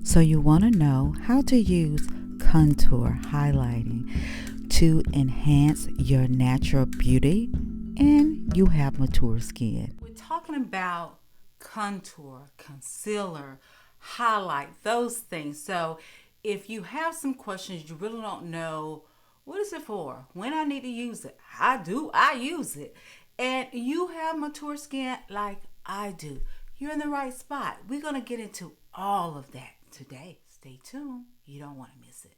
So you want to know how to use contour highlighting to enhance your natural beauty and you have mature skin. We're talking about contour, concealer, highlight, those things. So if you have some questions, you really don't know what is it for, when I need to use it, I use it, and you have mature skin like I do, you're in the right spot. We're going to get into all of that today. Stay tuned. You don't want to miss it.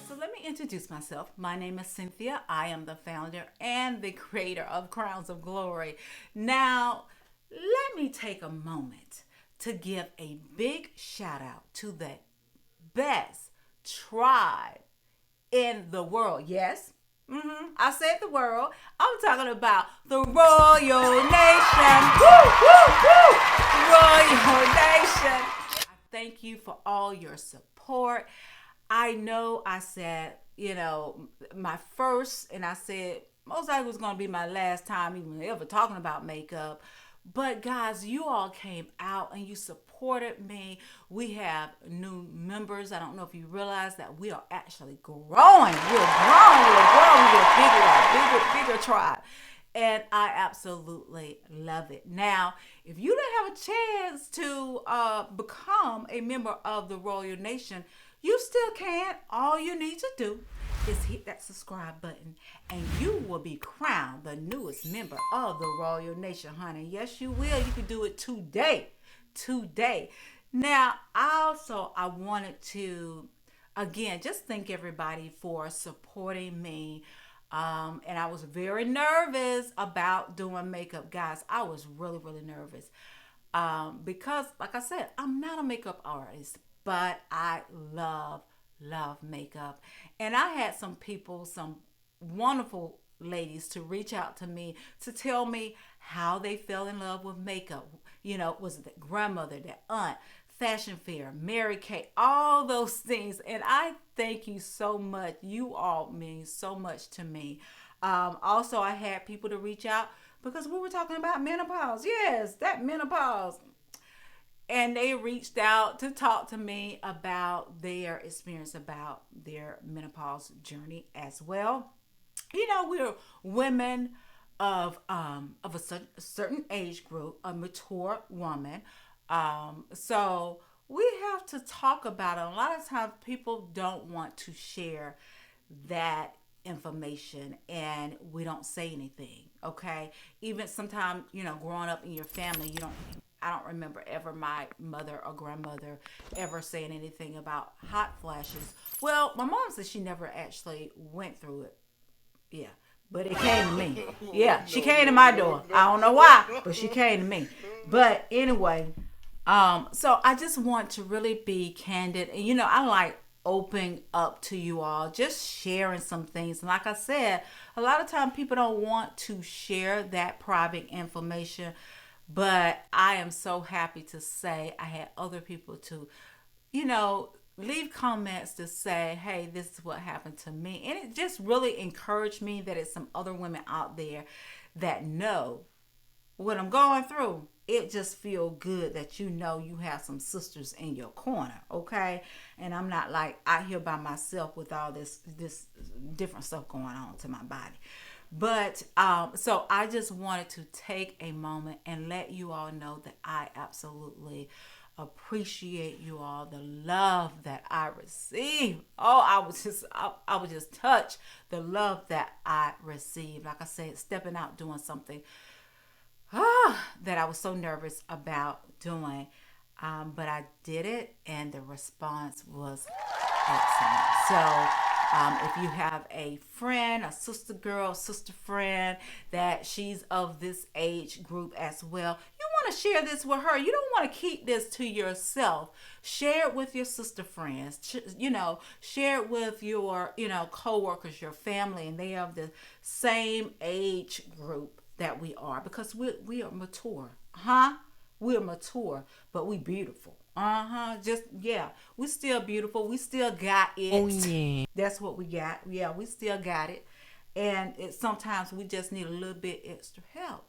So let me introduce myself. My name is Cynthia. I am the founder and the creator of Crowns of Glory. Now, let me take a moment to give a big shout out to the best tribe in the world. Yes, I said the world. I'm talking about the Royal Nation. Woo, woo, woo! Royal Nation. I thank you for all your support. I know I said, my first, and I said most likely was going to be my last time even ever talking about makeup. But guys, you all came out and you supported me. We have new members. I don't know if you realize that we are actually growing. We're growing. We're bigger tribe. And I absolutely love it. Now, if you didn't have a chance to become a member of the Royal Nation, you still can. All you need to do is hit that subscribe button and you will be crowned the newest member of the Royal Nation, honey. Yes, you will. You can do it today. Now, I wanted to, again, just thank everybody for supporting me. And I was very nervous about doing makeup, guys. I was really, really nervous. Because, like I said, I'm not a makeup artist, but I love makeup. And I had some wonderful ladies to reach out to me to tell me how they fell in love with makeup. Was it their grandmother, their aunt, fashion fair, Mary Kay, all those things. And I thank you so much. You all mean so much to me. Also, I had people to reach out because we were talking about menopause. Yes, that menopause. And they reached out to talk to me about their experience, about their menopause journey as well. We're women of a certain age group, a mature woman. So we have to talk about it. A lot of times people don't want to share that information and we don't say anything. Okay. Even sometimes, growing up in your family, I don't remember ever my mother or grandmother ever saying anything about hot flashes. Well, my mom said she never actually went through it. Yeah. But it came to me. Yeah, she came to my door. I don't know why, but she came to me. But anyway, so I just want to really be candid. And I like opening up to you all, just sharing some things. And like I said, a lot of times people don't want to share that private information. But I am so happy to say I had other people to, leave comments to say, hey, this is what happened to me. And it just really encouraged me that it's some other women out there that know what I'm going through. It just feel good that you have some sisters in your corner, okay? And I'm not like out here by myself with all this different stuff going on to my body. But so I just wanted to take a moment and let you all know that I absolutely appreciate you all, the love that I receive. Oh, I was just touched, the love that I received. Like I said, stepping out doing something that I was so nervous about doing. But I did it and the response was excellent. So if you have a friend, a sister girl, sister friend that she's of this age group as well, you want to share this with her. You don't want to keep this to yourself. Share it with your sister friends. Share it with your, coworkers, your family, and they have the same age group that we are, because we are mature. We're mature, but we beautiful. We still beautiful. We still got it. Oh yeah. That's what we got. Yeah, we still got it. And sometimes we just need a little bit extra help.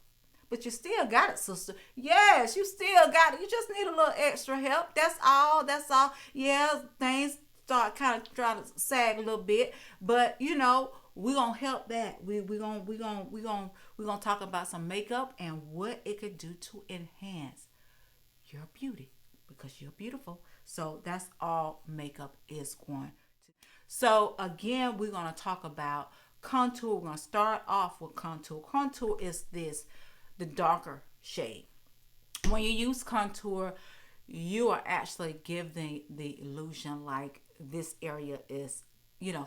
But you still got it, sister. Yes, you still got it. You just need a little extra help. That's all. That's all. Yeah, things start kind of trying to sag a little bit, but we're gonna help that. We gonna talk about some makeup and what it could do to enhance your beauty because you're beautiful. So that's all makeup is going to. So again, we're gonna talk about contour. We're gonna start off with contour. Contour is the darker shade. When you use contour, you are actually giving the illusion like this area is,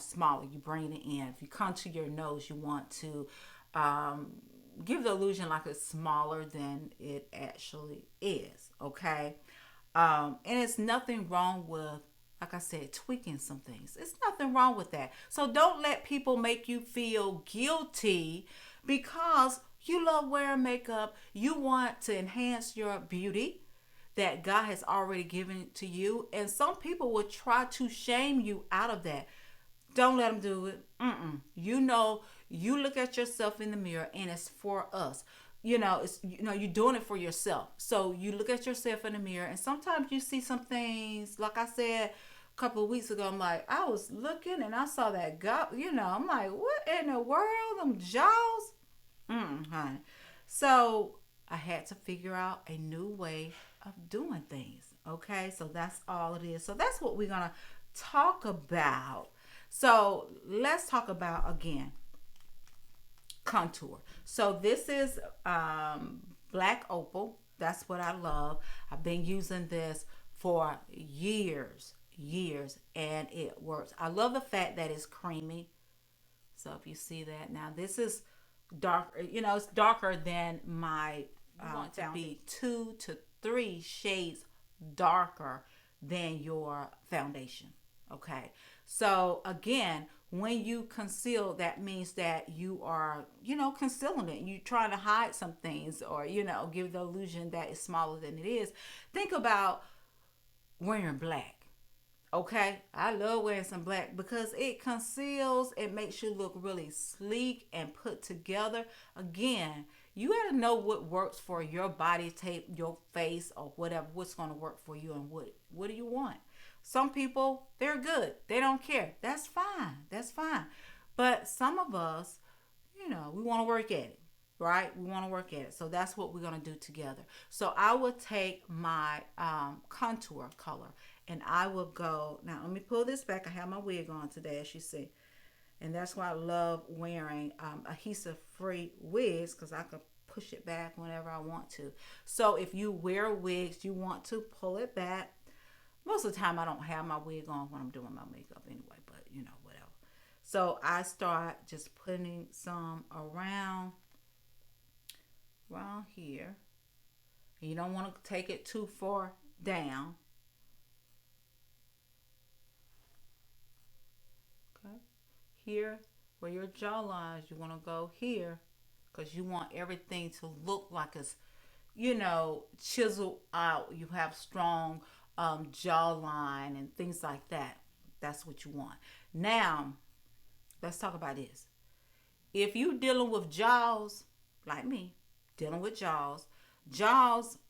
smaller. You bring it in. If you contour your nose, you want to um, give the illusion like it's smaller than it actually is. Okay. And it's nothing wrong with, like I said, tweaking some things. It's nothing wrong with that. So don't let people make you feel guilty because you love wearing makeup. You want to enhance your beauty that God has already given to you. And some people will try to shame you out of that. Don't let them do it. You look at yourself in the mirror and it's for us. You're doing it for yourself. So you look at yourself in the mirror and sometimes you see some things, like I said a couple of weeks ago, I'm like, I was looking and I saw that gut, I'm like, what in the world? Them jaws? Honey. So I had to figure out a new way of doing things. Okay, so that's all it is. So that's what we're gonna talk about. So let's talk about again contour. So this is black opal. That's what I love. I've been using this for years, and it works. I love the fact that it's creamy. So if you see that now, this is darker. It's darker than my. You want to be 2 to 3 shades darker than your foundation. Okay. So again, when you conceal, that means that you are, concealing it. You're trying to hide some things or, give the illusion that it's smaller than it is. Think about wearing black. Okay, I love wearing some black because it conceals, it makes you look really sleek and put together. Again, you got to know what works for your body type, your face, or whatever, what's going to work for you and what do you want. Some people, they're good, they don't care. That's fine. That's fine. But some of us, we want to work at it, right? We want to work at it. So that's what we're going to do together. So I will take my contour color and I will go. Now, let me pull this back. I have my wig on today, as you see. And that's why I love wearing adhesive-free wigs because I can push it back whenever I want to. So if you wear wigs, you want to pull it back. Most of the time, I don't have my wig on when I'm doing my makeup anyway, but whatever. So I start just putting some around here. You don't want to take it too far down. Okay. Here, where your jawline is, you want to go here because you want everything to look like it's, chiseled out. You have strong jawline and things like that. That's what you want. Now, let's talk about this. If you dealing with jaws, like me, dealing with jaws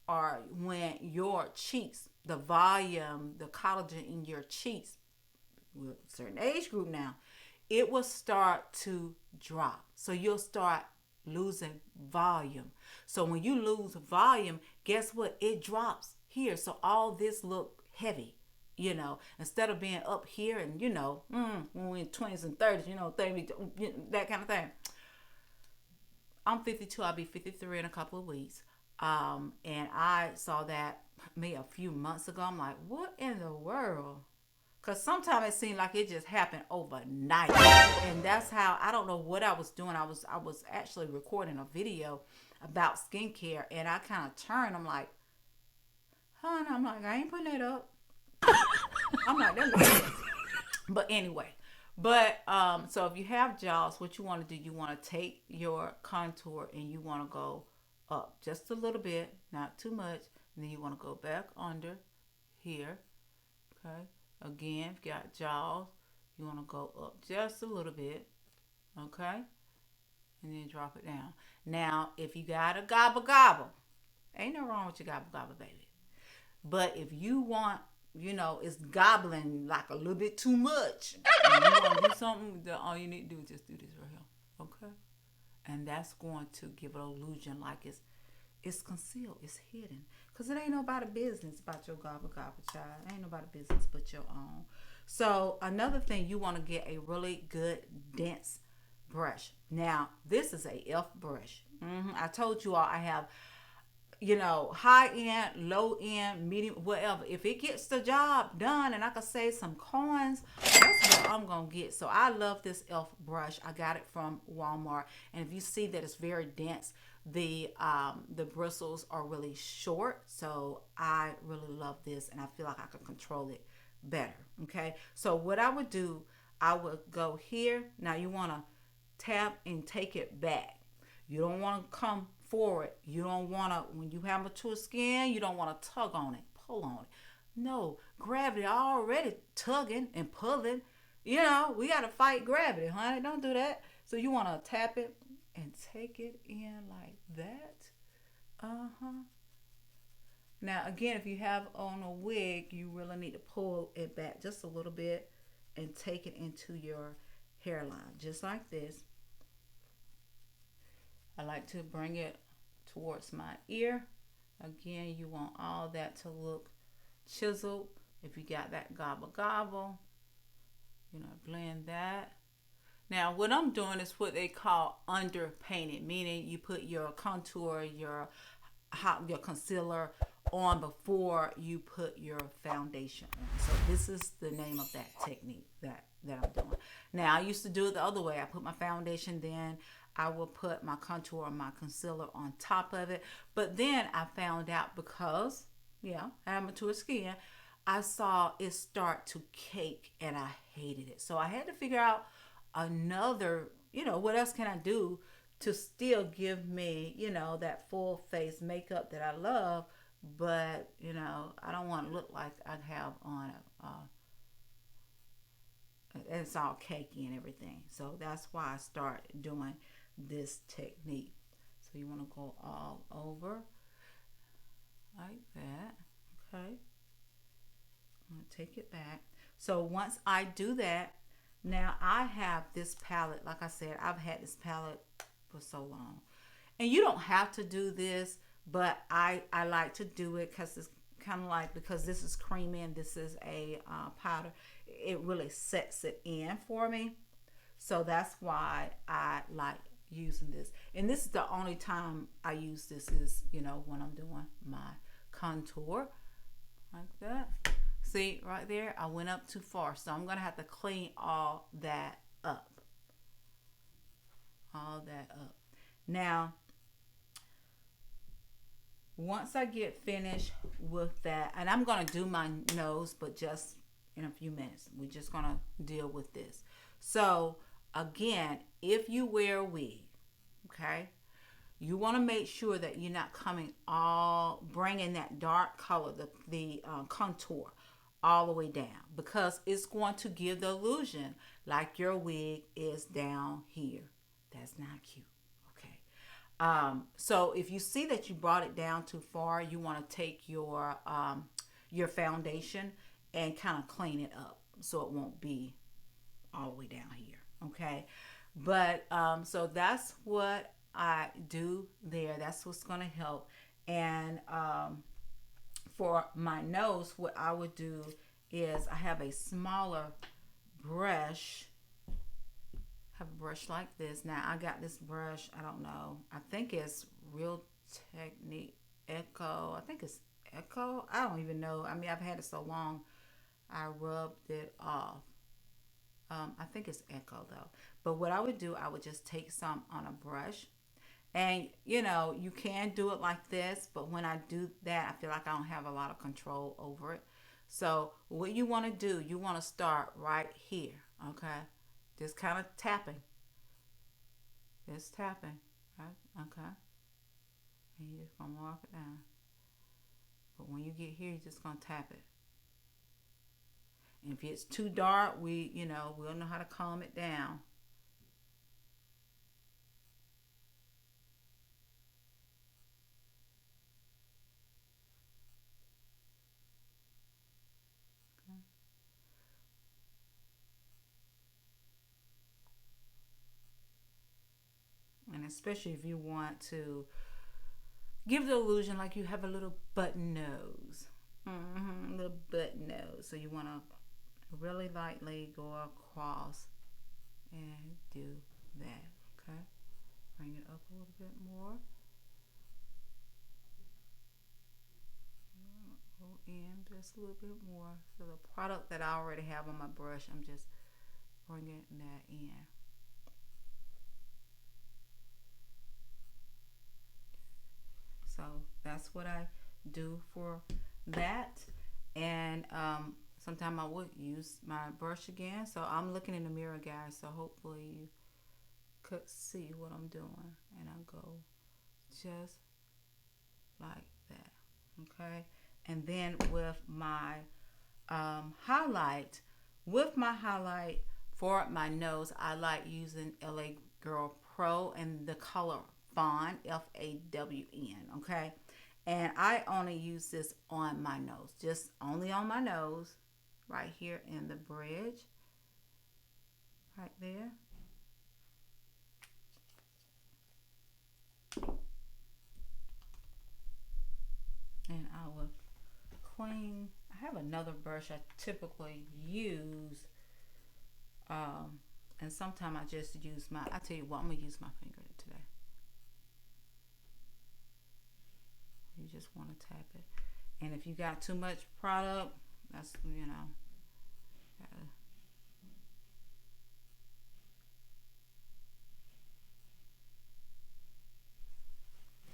are when your cheeks, the volume, the collagen in your cheeks, with a certain age group now, it will start to drop. So you'll start losing volume. So when you lose volume, guess what? It drops here. So all this look heavy. Instead of being up here and, when we're in 20s and 30s, 30, that kind of thing. I'm 52. I'll be 53 in a couple of weeks. And I saw that maybe a few months ago. I'm like, what in the world? Because sometimes it seemed like it just happened overnight. And that's how, I don't know what I was doing. I was actually recording a video about skincare. And I kind of turned. I'm like, I ain't putting that up. I'm like, that's but anyway. So if you have jaws, what you want to do, you want to take your contour and you want to go up just a little bit, not too much. And then you want to go back under here. Okay. Again, if you got jaws, you want to go up just a little bit. Okay. and then drop it down. Now, if you got a gobble gobble, ain't no wrong with your gobble gobble, baby. But if you want, it's gobbling like a little bit too much, and you want to do something, then all you need to do is just do this right here, okay? And that's going to give an illusion like it's concealed, it's hidden, cause it ain't nobody business about your gobble gobble, child. It ain't nobody business but your own. So another thing, you want to get a really good dense brush. Now this is a elf brush. I told you all I have, high end, low end, medium, whatever. If it gets the job done and I can save some coins, that's what I'm gonna get. So I love this elf brush. I got it from Walmart, and if you see that it's very dense, the bristles are really short. So I really love this, and I feel like I can control it better. Okay, so what I would do, I would go here. Now you want to tap and take it back. You don't want to come forward. You don't want to, when you have mature skin, you don't want to tug on it, pull on it. No, gravity already tugging and pulling. We got to fight gravity, honey. Don't do that. So you want to tap it and take it in like that. Uh-huh. Now, again, if you have on a wig, you really need to pull it back just a little bit and take it into your hairline, just like this. I like to bring it towards my ear. Again, you want all that to look chiseled. If you got that gobble gobble, blend that. Now, what I'm doing is what they call underpainting, meaning you put your contour, your concealer on before you put your foundation on. So this is the name of that technique that I'm doing. Now, I used to do it the other way. I put my foundation, then I will put my contour or my concealer on top of it. But then I found out, because, I have mature skin, I saw it start to cake and I hated it. So I had to figure out another, what else can I do to still give me, that full face makeup that I love, but, I don't want to look like I have on it's all cakey and everything. So that's why I start doing this technique. So you want to go all over like that. Okay. I'm going to take it back. So once I do that, now I have this palette. Like I said, I've had this palette for so long. And you don't have to do this, but I like to do it because it's kind of like, because this is creamy and this is a powder, it really sets it in for me. So that's why I like using this. And this is the only time I use this is, when I'm doing my contour like that. See right there, I went up too far. So I'm going to have to clean all that up. All that up. Now, once I get finished with that, and I'm going to do my nose, but just in a few minutes. We're just going to deal with this. So, again, if you wear a wig, okay, you want to make sure that you're not bringing that dark color, the contour, all the way down, because it's going to give the illusion like your wig is down here. That's not cute. So if you see that you brought it down too far, you want to take your foundation and kind of clean it up so it won't be all the way down here. Okay, but so that's what I do there. That's what's going to help. And for my nose, what I would do is I have a smaller brush. Have a brush like this. Now I got this brush, I don't know, I think it's Real Technique Echo. I think it's Echo. I don't even know. I mean, I've had it so long, I rubbed it off. I think it's Echo though. But what I would do, I would just take some on a brush. And you can do it like this, but when I do that, I feel like I don't have a lot of control over it. So what you want to do, you want to start right here, okay? Just kind of tapping. Just tapping, right? Okay. And you're just going to walk it down. But when you get here, you're just going to tap it. And if it's too dark, we'll know how to calm it down. especially if you want to give the illusion like you have a little button nose. Little button nose. So you want to really lightly go across and do that. Okay. Bring it up a little bit more. Go in just a little bit more. So the product that I already have on my brush, I'm just bringing that in. So that's what I do for that. And sometimes I would use my brush again. So I'm looking in the mirror, guys. So hopefully you could see what I'm doing. And I go just like that. Okay. And then with my highlight, for my nose, I like using LA Girl Pro and the color Fawn, FAWN. Okay. And I only use this on my nose, just only on my nose, right here in the bridge, right there. And I will clean. I have another brush I typically use, and sometimes I just use I tell you what, I'm gonna use my finger today. You just want to tap it, and if you got too much product, that's gotta,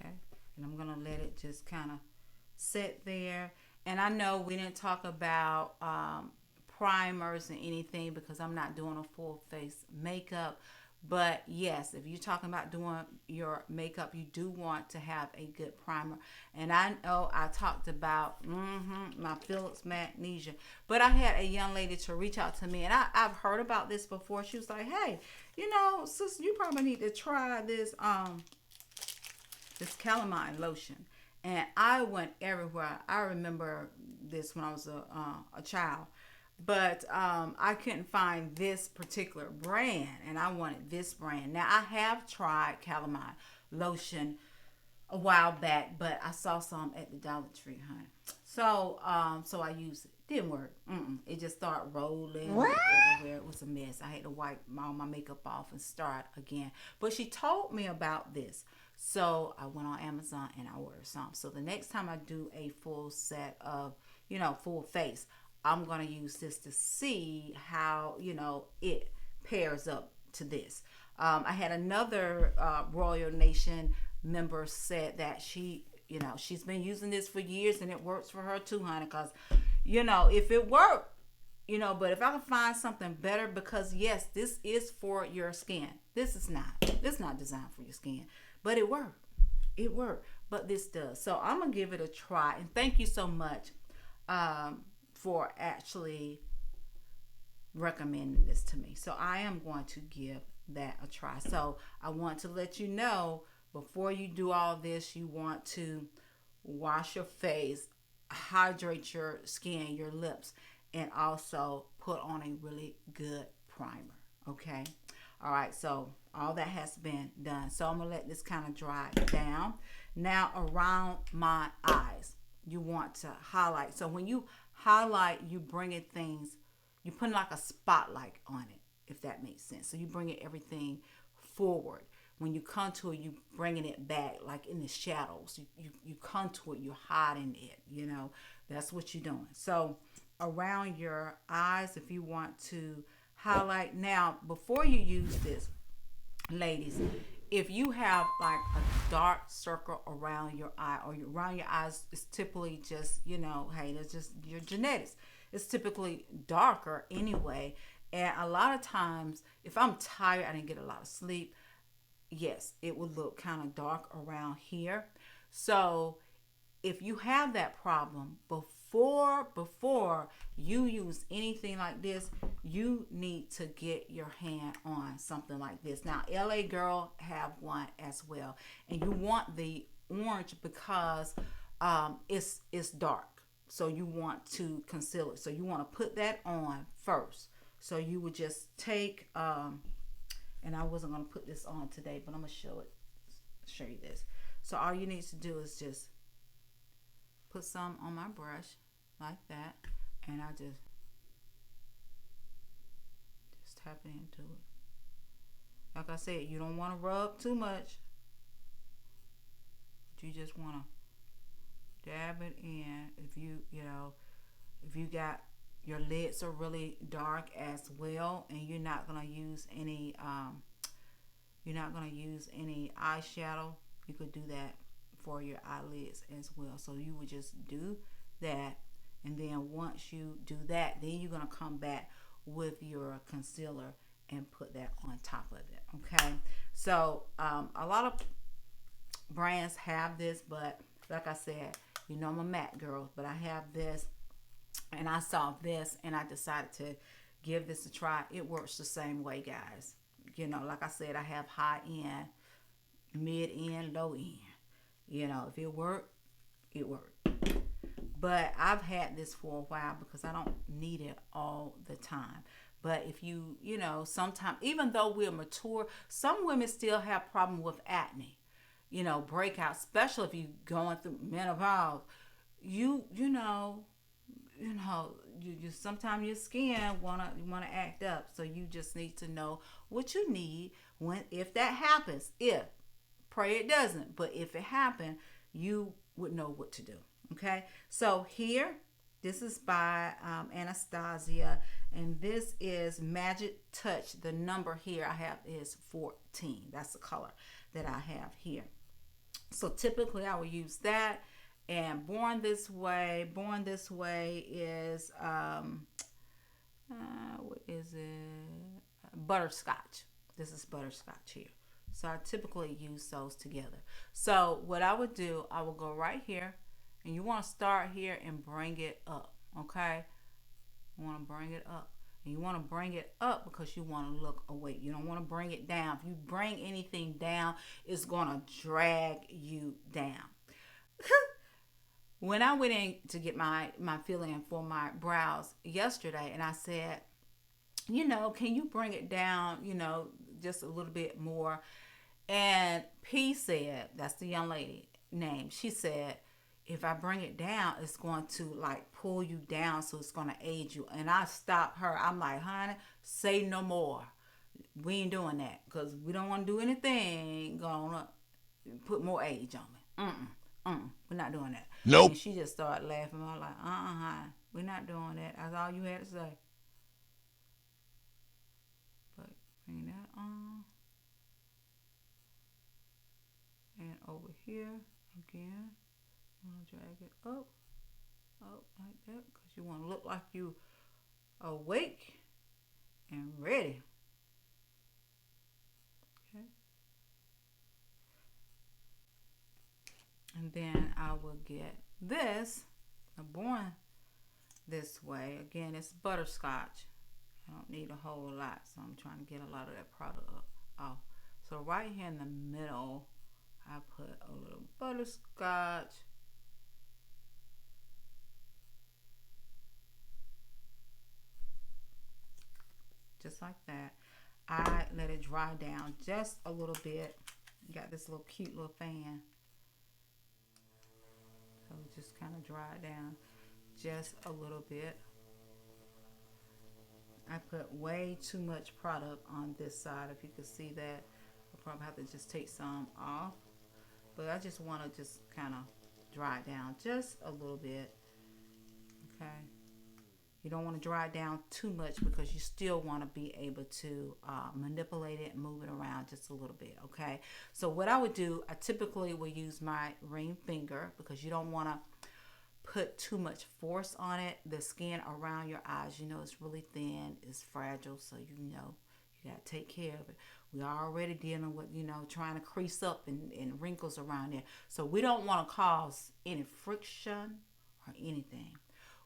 okay. And I'm gonna let it just kind of sit there. And I know we didn't talk about primers and anything because I'm not doing a full face makeup. But yes, if you're talking about doing your makeup, you do want to have a good primer. And I know I talked about my Philips Magnesia, but I had a young lady to reach out to me, and I've heard about this before. She was like, "Hey, sis, you probably need to try this calamine lotion." And I went everywhere. I remember this when I was a child, but I couldn't find this particular brand, and I wanted this brand. Now I have tried calamine lotion a while back, but I saw some at the Dollar Tree, honey. So I used it. Didn't work. It just started rolling everywhere. It was a mess. I had to wipe all my makeup off and start again. But she told me about this. So I went on Amazon and I ordered some. So the next time I do a full set of, full face, I'm going to use this to see how, it pairs up to this. I had another Royal Nation member said that she's been using this for years and it works for her too, honey. Because, if it worked, but if I can find something better, because yes, this is for your skin. This is not designed for your skin, but it worked. It worked, but this does. So I'm going to give it a try. And thank you so much for actually recommending this to me. So I am going to give that a try. So I want to let you know, before you do all this, you want to wash your face, hydrate your skin, your lips, and also put on a really good primer. Okay. All right. So all that has been done. So I'm going to let this kind of dry down. Now around my eyes, you want to highlight. So when you highlight, you bring it you put like a spotlight on it, if that makes sense. So you bring it everything forward. When you contour, you bringing it back, like in the shadows. You contour, you're hiding it. That's what you're doing. So around your eyes, if you want to highlight. Now, before you use this, ladies, if you have like a dark circle around your eye or around your eyes, it's typically just, hey, that's just your genetics. It's typically darker anyway. And a lot of times, if I'm tired, I didn't get a lot of sleep, yes, it would look kind of dark around here. So if you have that problem, before you use anything like this, you need to get your hand on something like this. Now, LA Girl have one as well, and you want the orange because it's dark. So you want to conceal it. So you want to put that on first. So you would just take and I wasn't going to put this on today, but I'm going to show it show you this. So all you need to do is just put some on my brush like that, and I just tap it into it. Like I said, you don't want to rub too much. You just want to dab it in. If if you got your lids are really dark as well, and you're not gonna use any eyeshadow, you could do that for your eyelids as well. So you would just do that, and then once you do that, then you're gonna come back with your concealer and put that on top of it. Okay, so a lot of brands have this, but like I said, I'm a MAC girl, but I have this, and I saw this, and I decided to give this a try. It works the same way, guys. Like I said, I have high end, mid end, low end. If it worked, it worked. But I've had this for a while because I don't need it all the time. But if sometimes, even though we're mature, some women still have problem with acne, breakouts, especially if you're going through menopause. You know, you sometimes your skin wanna act up, so you just need to know what you need when if that happens. If pray it doesn't, but if it happened, you would know what to do. Okay, so here, this is by Anastasia, and this is Magic Touch. The number here I have is 14. That's the color that I have here. So typically I will use that. And Born This Way is what is it? Butterscotch. This is butterscotch here. So I typically use those together. So what I would do, I will go right here, and you want to start here and bring it up. Okay, you want to bring it up, and you want to bring it up because you want to look awake. You don't want to bring it down. If you bring anything down, it's gonna drag you down. When I went in to get my filling for my brows yesterday, and I said, can you bring it down, just a little bit more? And P said, that's the young lady name. She said, if I bring it down, it's going to like pull you down, so it's going to aid you. And I stopped her. I'm like, honey, say no more. We ain't doing that because we don't want to do anything gonna put more age on me. We're not doing that. Nope. And she just started laughing. I was like, honey, we're not doing that. That's all you had to say. But bring that on. And over here again, you want to drag it up like that, because you want to look like you awake and ready. Okay. And then I will get this, Born This Way. Again, it's butterscotch. I don't need a whole lot, so I'm trying to get a lot of that product off. So right here in the middle, I put a little butterscotch. Just like that. I let it dry down just a little bit. Got this little cute little fan. So just kind of dry it down just a little bit. I put way too much product on this side. If you can see that, I'll probably have to just take some off. But I just want to just kind of dry it down just a little bit. Okay. You don't want to dry it down too much because you still want to be able to manipulate it and move it around just a little bit. Okay. So what I would do, I typically will use my ring finger because you don't want to put too much force on it. The skin around your eyes, it's really thin, it's fragile, so you got to take care of it. We are already dealing with, trying to crease up and wrinkles around there. So we don't want to cause any friction or anything.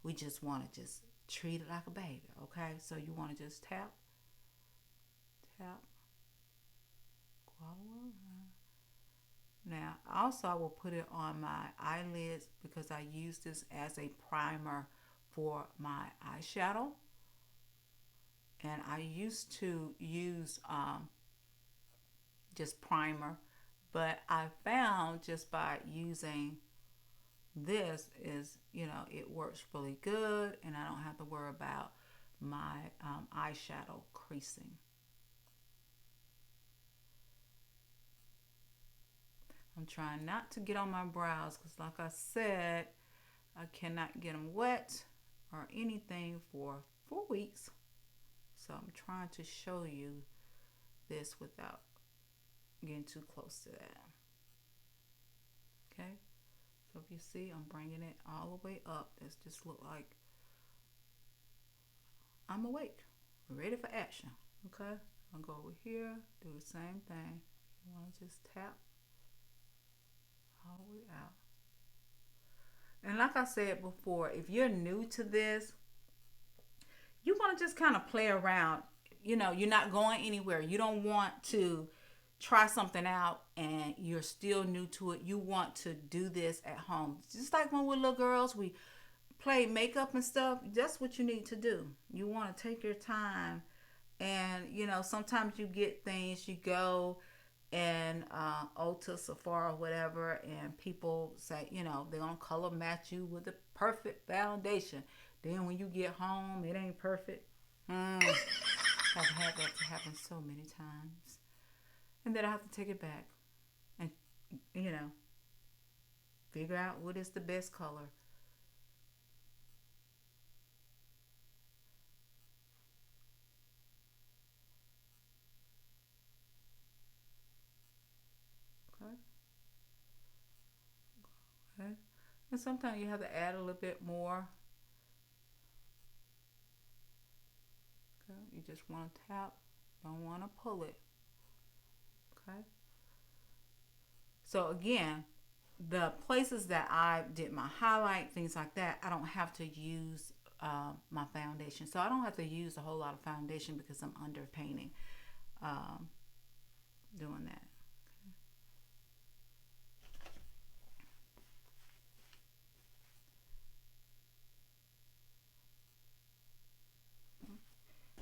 We just want to just treat it like a baby, okay? So you want to just tap, tap, go all the way around. Now, also I will put it on my eyelids because I use this as a primer for my eyeshadow. And I used to use just primer, But I found just by using this is, you know, it works really good, and I don't have to worry about my eyeshadow creasing. I'm trying not to get on my brows because, like I said, I cannot get them wet or anything for 4 weeks. So I'm trying to show you this without getting too close to that. Okay, so if you see, I'm bringing it all the way up. This just look like I'm awake, ready for action. Okay, I'll go over here, do the same thing. You want to just tap all the way out. And like I said before, if you're new to this, you want to just kind of play around. You know, you're not going anywhere. You don't want to try something out and you're still new to it. You want to do this at home. Just like when we're little girls, we play makeup and stuff. That's what you need to do. You want to take your time. And, you know, sometimes you get things, you go and Ulta, Sephora, whatever, and people say, you know, they're gonna color match you with the perfect foundation. Then when you get home, it ain't perfect. I've had that to happen so many times, and then I have to take it back and, you know, figure out what is the best color. Okay, okay, and sometimes you have to add a little bit more. Okay, you just want to tap, don't want to pull it. Okay. So again, the places that I did my highlight, things like that, I don't have to use my foundation. So I don't have to use a whole lot of foundation because I'm underpainting um, doing that.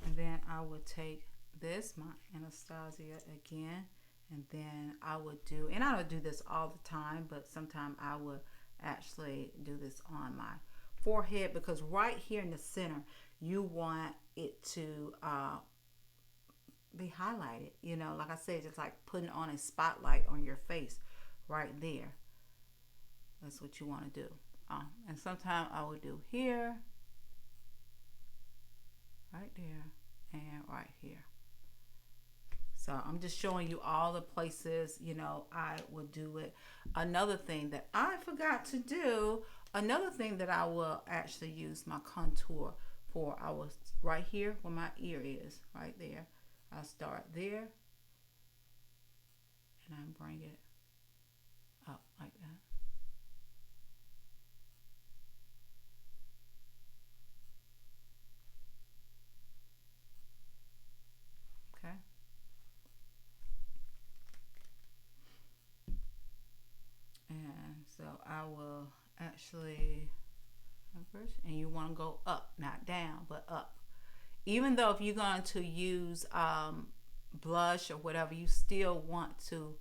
And then I would take this, my Anastasia again, and then I would do, and I don't do this all the time, but sometimes I would actually do this on my forehead because right here in the center, you want it to be highlighted. You know, like I said, just like putting on a spotlight on your face right there. That's what you want to do. And sometimes I would do here, right there, and right here. So I'm just showing you all the places, you know, I would do it. Another thing that I forgot to do, another thing that I will actually use my contour for, I was right here where my ear is, right there. I start there and I bring it up like that. Okay. And so I will actually and you want to go up, not down, but up. Even though if you're going to use blush or whatever, you still want to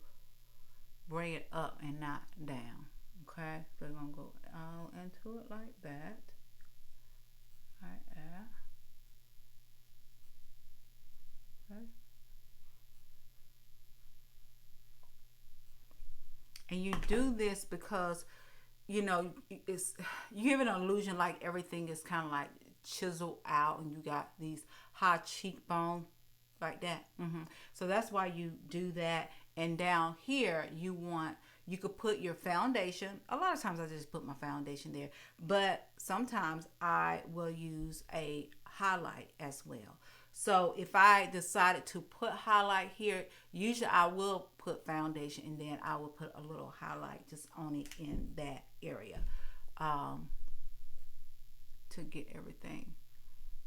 bring it up and not down. Okay, so we're gonna go out into it like that, like that. Okay. And you do this because, you know, it's, you give an illusion like everything is kind of like chiseled out and you got these high cheekbone like that. So that's why you do that. And down here you want, you could put your foundation. A lot of times I just put my foundation there, but sometimes I will use a highlight as well. So if I decided to put highlight here, usually I will put foundation and then I will put a little highlight just only in that area um, to get everything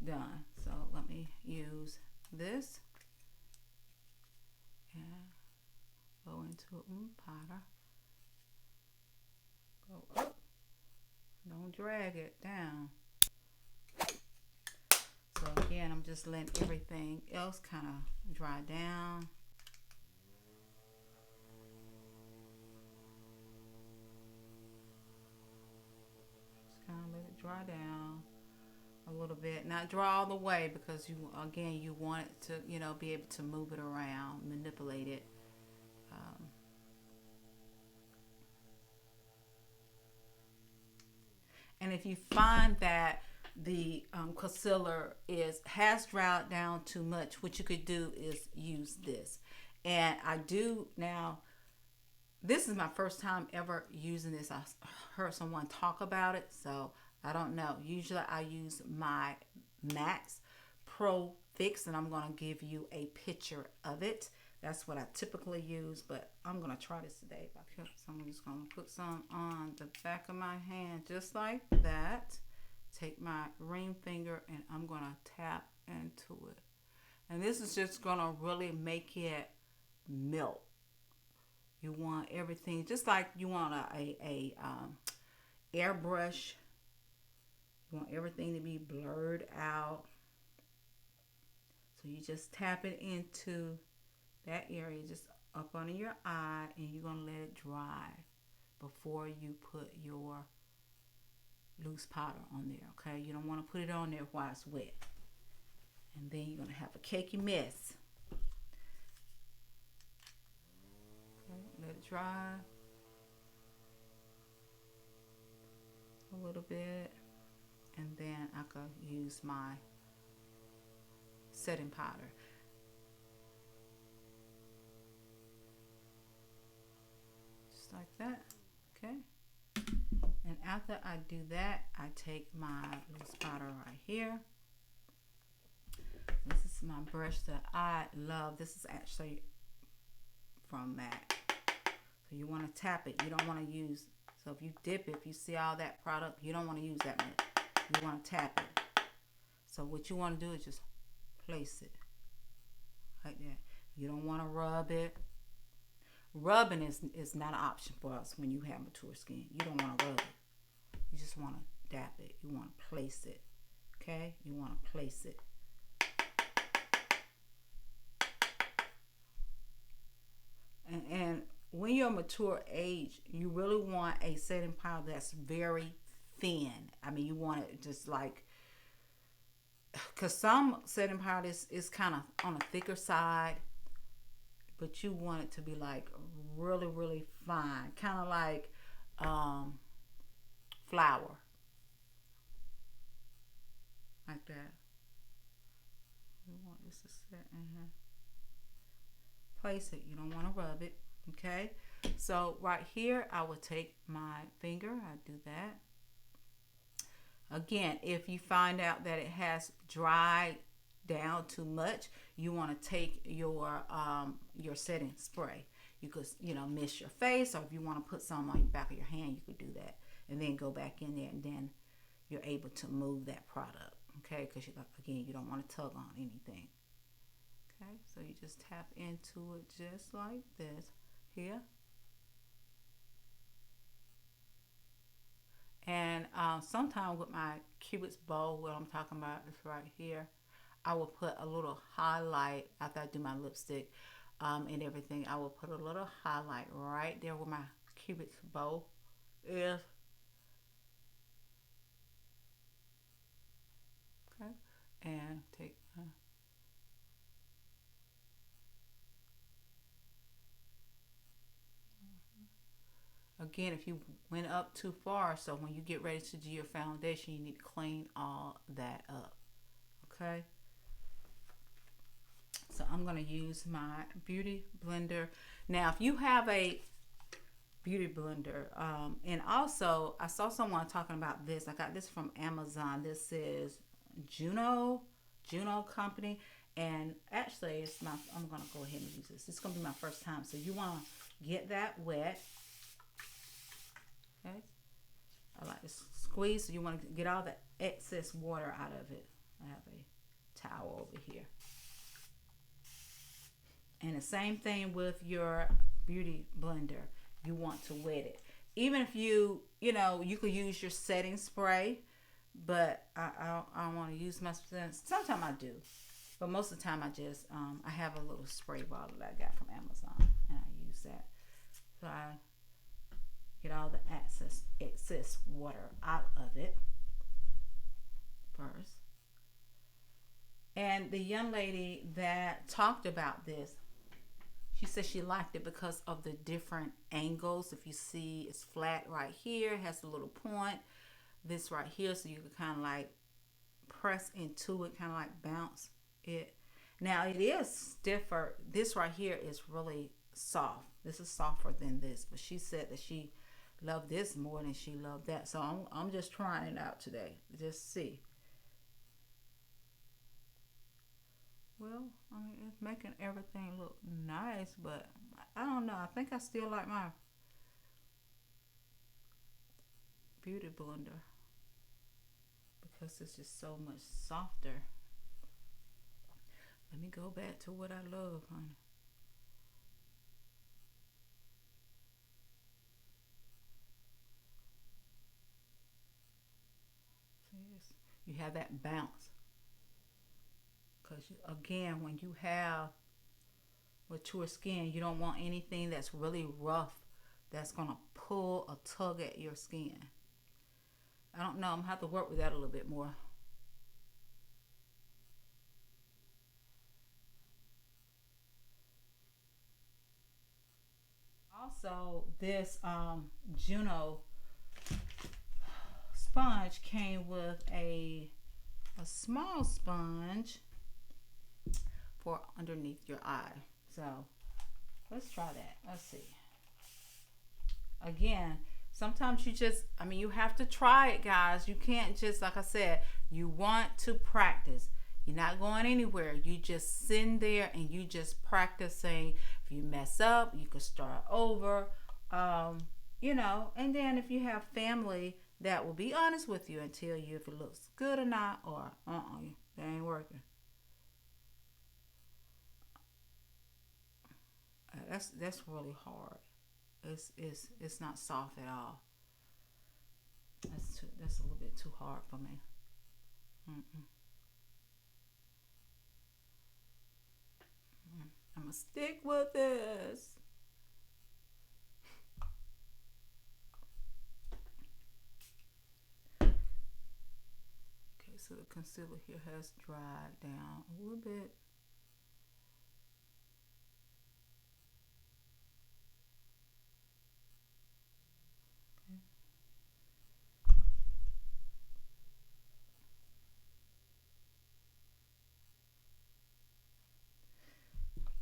done. So let me use this and go into powder. Go up. Don't drag it down. So again, I'm just letting everything else kind of dry down. not dry all the way because you, again, you want it to, be able to move it around, manipulate it. Um, and if you find that the concealer has dried down too much, what you could do is use this. And I do now. This is my first time ever using this. I heard someone talk about it, so I don't know. Usually I use my M.A.C Pro Fix, and I'm going to give you a picture of it. That's what I typically use, but I'm going to try this today. So I'm just going to put some on the back of my hand, just like that. Take my ring finger, and I'm going to tap into it. And this is just going to really make it melt. You want everything, just like you want a airbrush. You want everything to be blurred out. So you just tap it into that area, just up under your eye, and you're going to let it dry before you put your loose powder on there, okay? You don't want to put it on there while it's wet. And then you're going to have a cakey mess. Okay, let it dry a little bit, and then I can use my setting powder. Just like that, okay? And after I do that, I take my loose powder right here. This is my brush that I love. This is actually from M.A.C. So you want to tap it. You don't want to use, so if you dip it, if you see all that product, you don't want to use that much. You want to tap it. So what you want to do is just place it like that. You don't want to rub it. Rubbing is not an option for us when you have mature skin. You don't want to rub it. You just want to dap it. You want to place it. Okay? You want to place it. And when you're mature age, you really want a setting powder that's very thin. I mean, you want it just like, because some setting powder is kind of on the thicker side, but you want it to be like really, really fine, kind of like flour, like that. You want this to set in here. Place it. You don't want to rub it. Okay. So right here, I would take my finger. I do that. Again, if you find out that it has dried down too much, you want to take your setting spray. You could, mist your face, or if you want to put some on the back of your hand, you could do that, and then go back in there, and then you're able to move that product. Okay, because again, you don't want to tug on anything. Okay, so you just tap into it just like this here. And sometimes with my Cupid's bow, what I'm talking about is right here, I will put a little highlight after I do my lipstick and everything. I will put a little highlight right there where my Cupid's bow is. Okay, and take again, if you went up too far, so when you get ready to do your foundation, you need to clean all that up. Okay, so I'm going to use my Beauty Blender. Now, if you have a Beauty Blender, and also I saw someone talking about this. I got this from Amazon. This is Juno company, and actually I'm going to go ahead and use this. It's going to be my first time, so you want to get that wet. Okay, I like to squeeze, so you want to get all the excess water out of it. I have a towel over here. And the same thing with your Beauty Blender. You want to wet it. Even if you could use your setting spray, but I don't want to use my, sometimes I do. But most of the time I just, I have a little spray bottle that I got from Amazon, and I use that. So I get all the excess water out of it first. And the young lady that talked about this, she said she liked it because of the different angles. If you see, it's flat right here, it has a little point. This right here, so you can kind of like press into it, kind of like bounce it. Now it is stiffer. This right here is really soft. This is softer than this, but she said that she loved this more than she loved that. So I'm just trying it out today. Just see. Well, I mean, it's making everything look nice, but I don't know. I think I still like my beauty blender because it's just so much softer. Let me go back to what I love, honey. See, you have that bounce. Because, again, when you have mature skin, you don't want anything that's really rough that's going to pull or tug at your skin. I don't know. I'm going to have to work with that a little bit more. Also, this Juno sponge came with a small sponge for underneath your eye. So let's try that. Let's see. Again, sometimes you just, I mean, you have to try it, guys. You can't just, like I said, you want to practice. You're not going anywhere. You just sitting there and you just practicing. If you mess up, you can start over. You know, and then if you have family that will be honest with you and tell you if it looks good or not, or that ain't working. That's really hard. It's not soft at all. That's a little bit too hard for me. Mm-mm. I'm gonna stick with this. Okay, so the concealer here has dried down a little bit.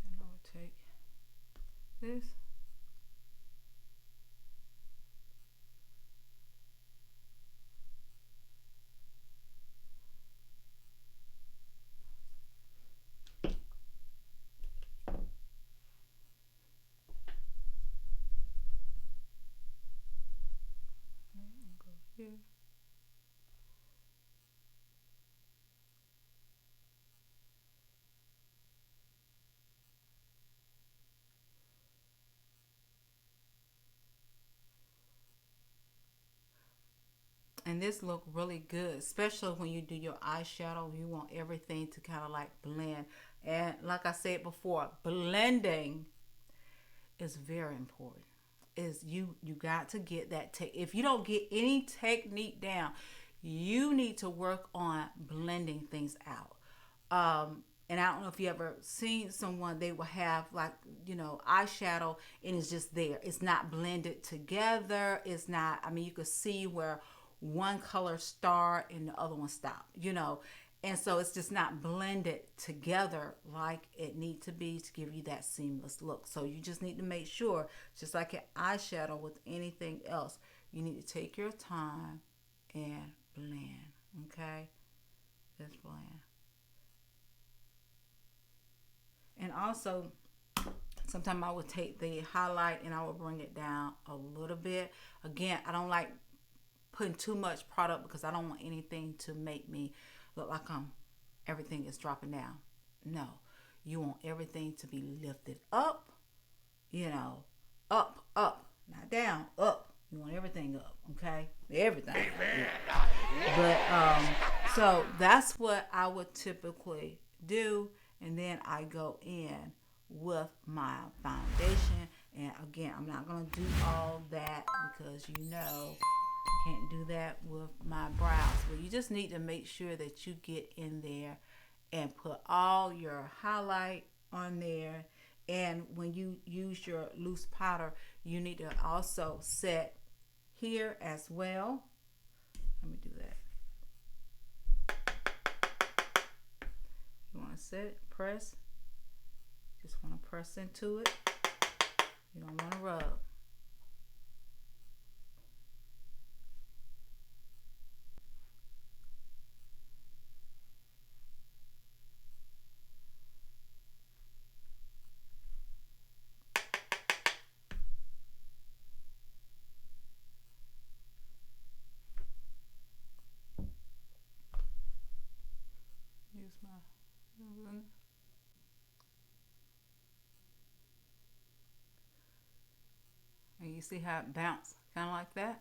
Then I will take this. And go here. And this look really good, especially when you do your eyeshadow. You want everything to kind of like blend. And like I said before, blending is very important. Is you got to get that if you don't get any technique down, you need to work on blending things out. And I don't know if you ever seen someone, they will have like, you know, eyeshadow and it's just there. It's not blended together. It's not, I mean, you could see where one color start and the other one stop, you know. And so it's just not blended together like it need to be to give you that seamless look. So you just need to make sure, just like an eyeshadow with anything else, you need to take your time and blend, okay? Just blend. And also, sometimes I would take the highlight and I would bring it down a little bit. Again, I don't like putting too much product because I don't want anything to make me look like everything is dropping down. No, you want everything to be lifted up, you know, up, not down, up. You want everything up, okay? Everything. But so that's what I would typically do, and then I go in with my foundation. And again, I'm not gonna do all that because you know can't do that with my brows. But you just need to make sure that you get in there and put all your highlight on there. And when you use your loose powder, you need to also set here as well. Let me do that. You want to set, press. Just want to press into it. You don't want to rub. Use my, and you see how it bounced, kind of like that.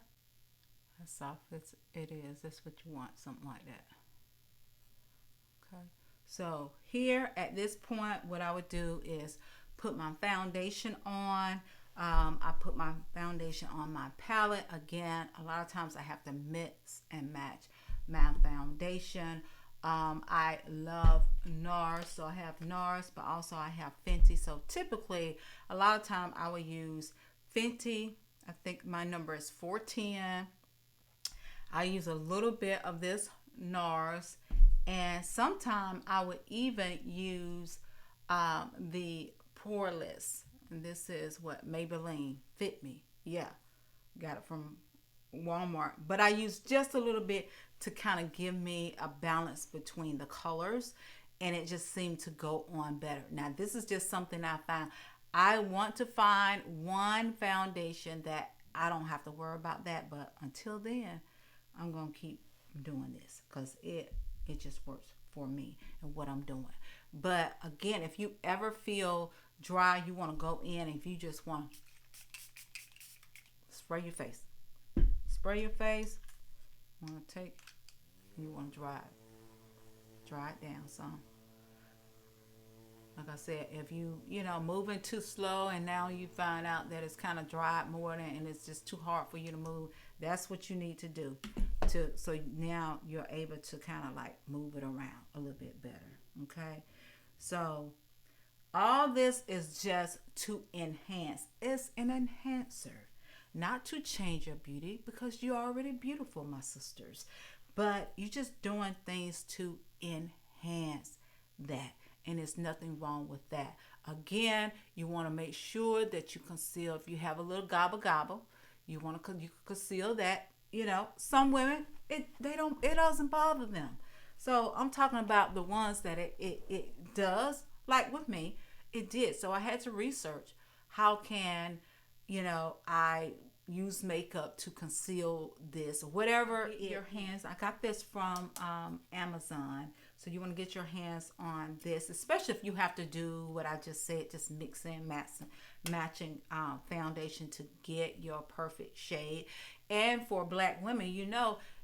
That's soft. It is. That's what you want, something like that. Okay. So here at this point, what I would do is put my foundation on. I put my foundation on my palette. Again, a lot of times I have to mix and match my foundation. I love NARS, so I have NARS, but also I have Fenty. So typically, a lot of time I will use Fenty. I think my number is 410. I use a little bit of this NARS, and sometimes I would even use the Poreless. And this is what Maybelline Fit Me. Yeah, got it from Walmart. But I use just a little bit to kind of give me a balance between the colors, and it just seemed to go on better. Now, this is just something I found. I want to find one foundation that I don't have to worry about that, but until then, I'm gonna keep doing this because it just works for me and what I'm doing. But again, if you ever feel dry, you want to go in, if you just want to spray your face, want to take, you want to dry it down some. Like I said, if you know moving too slow and now you find out that it's kind of dried more than, and it's just too hard for you to move, that's what you need to do to, so now you're able to kind of like move it around a little bit better. Okay, so all this is just to enhance. It's an enhancer, not to change your beauty, because you're already beautiful, my sisters, but you're just doing things to enhance that, and there's nothing wrong with that. Again, you want to make sure that you conceal. If you have a little gobble, you want to, you conceal that. You know, some women, it doesn't bother them. So I'm talking about the ones that it does. Like with me, it did. So I had to research how can, I use makeup to conceal this, whatever your hands. I got this from Amazon. So you want to get your hands on this, especially if you have to do what I just said, just mix in matching foundation to get your perfect shade. And for black women,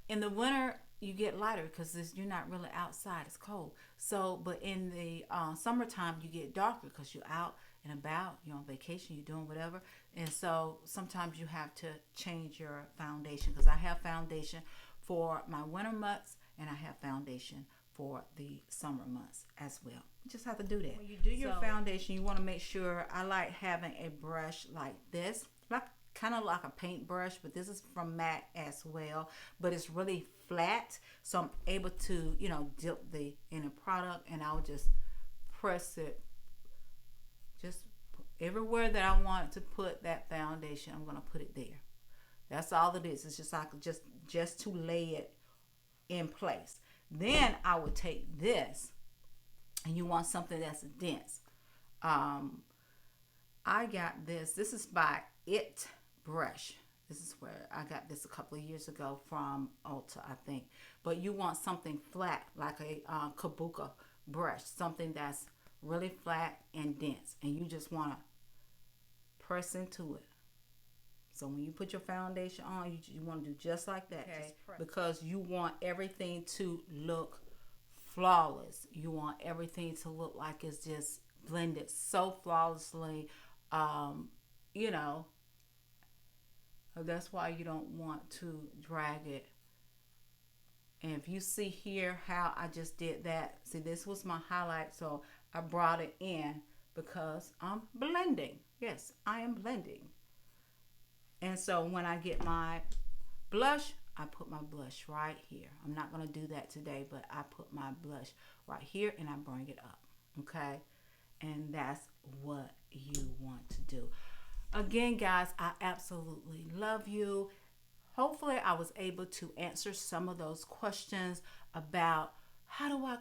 in the winter you get lighter because you're not really outside, it's cold. So but in the summertime you get darker because you're out and about, you're on vacation, you're doing whatever. And so sometimes you have to change your foundation, because I have foundation for my winter months and I have foundation for the summer months as well. You just have to do that. When you do your foundation, you want to make sure, I like having a brush like this, like kind of like a paintbrush, but this is from M.A.C as well, but it's really flat, so I'm able to dip the inner product, and I'll just press it just everywhere that I want to put that foundation. I'm going to put it there. That's all it is. It's just like just to lay it in place. Then I would take this, and you want something that's dense. I got this. This is by It Brush. This is where I got this a couple of years ago from Ulta, I think. But you want something flat, like a kabuki brush, something that's really flat and dense, and you just want to press into it. So when you put your foundation on, you want to do just like that, okay, because you want everything to look flawless. You want everything to look like it's just blended so flawlessly. You know, that's why you don't want to drag it And if you see here how I just did that, see, this was my highlight, so I brought it in because I'm blending. Yes, I am blending. And so when I get my blush, I put my blush right here. I'm not going to do that today, but I put my blush right here and I bring it up. Okay? And that's what you want to do. Again, guys, I absolutely love you. Hopefully I was able to answer some of those questions about how do I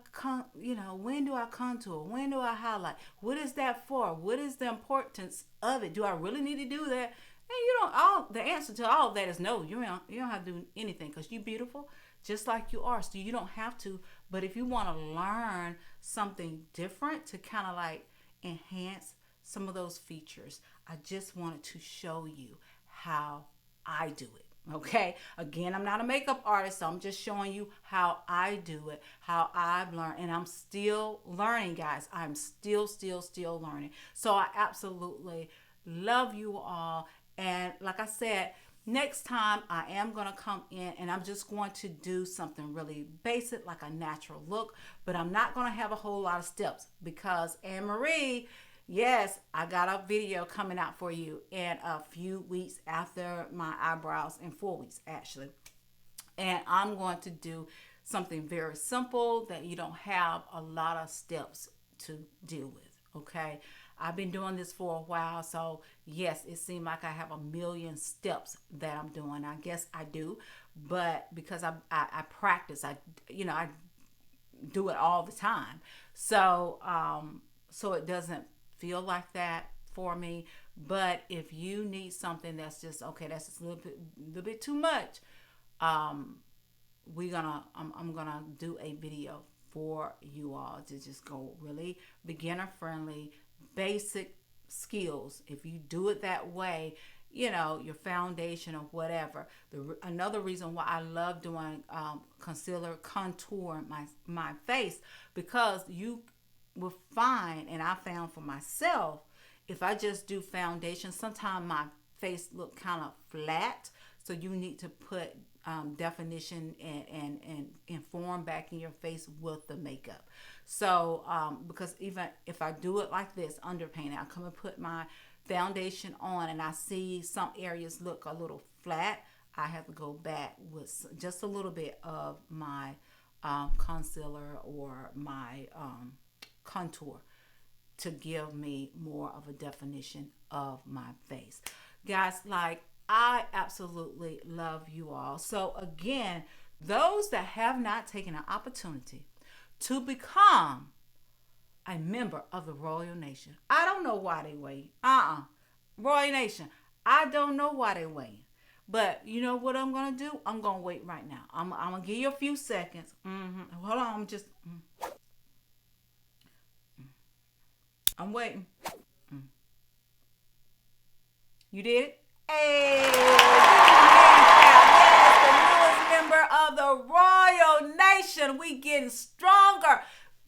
when do I contour? When do I highlight? What is that for? What is the importance of it? Do I really need to do that? And you don't all the answer to all of that is no. You don't have to do anything because you're beautiful just like you are. So you don't have to. But if you want to learn something different to kind of like enhance some of those features, I just wanted to show you how I do it. Okay, again, I'm not a makeup artist, so I'm just showing you how I do it, how I've learned, and I'm still learning, guys. I'm still learning. So I absolutely love you all. And like I said, next time I am going to come in and I'm just going to do something really basic, like a natural look, but I'm not going to have a whole lot of steps because Anne-Marie, yes, I got a video coming out for you in a few weeks after my eyebrows, in 4 weeks actually. And I'm going to do something very simple that you don't have a lot of steps to deal with, okay? I've been doing this for a while, so yes, it seemed like I have a million steps that I'm doing. I guess I do, but because I practice, I do it all the time. So so it doesn't feel like that for me. But if you need something that's just okay, that's just a little bit too much, I'm gonna do a video for you all to just go really beginner friendly, basic skills. If you do it that way, your foundation or whatever. Another reason why I love doing concealer contour my face, because you will find, and I found for myself, if I just do foundation, sometimes my face look kind of flat. So you need to put definition and form back in your face with the makeup. So because even if I do it like this, underpainting, I come and put my foundation on and I see some areas look a little flat, I have to go back with just a little bit of my concealer or my contour to give me more of a definition of my face. Guys, like, I absolutely love you all. So again, those that have not taken an opportunity to become a member of the Royal Nation, I don't know why they wait. Royal Nation, I don't know why they wait. But you know what I'm going to do? I'm going to wait right now. I'm going to give you a few seconds. Hold on, I'm waiting. You did it? Hey! Yes, the newest member of the Royal Nation. We getting stronger,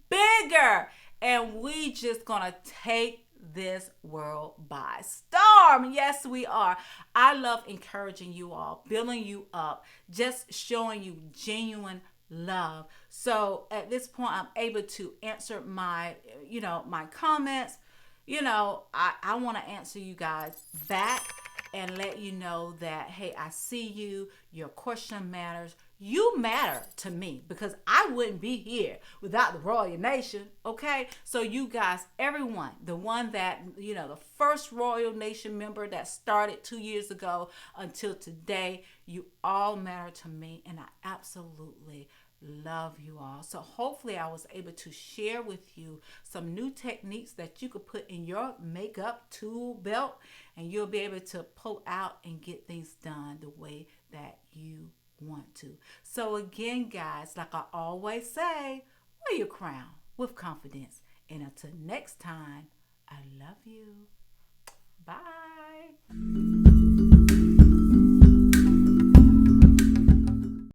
bigger, and we just gonna take this world by storm. Yes, we are. I love encouraging you all, building you up, just showing you genuine love. So at this point, I'm able to answer my comments. I want to answer you guys back and let you know that, hey, I see you. Your question matters. You matter to me because I wouldn't be here without the Royal Nation. Okay, so you guys, everyone, the one that the first Royal Nation member that started 2 years ago until today, you all matter to me, and I absolutely love you all. So hopefully I was able to share with you some new techniques that you could put in your makeup tool belt, and you'll be able to pull out and get things done the way that you want to. So again, guys, like I always say, wear your crown with confidence. And until next time, I love you. Bye.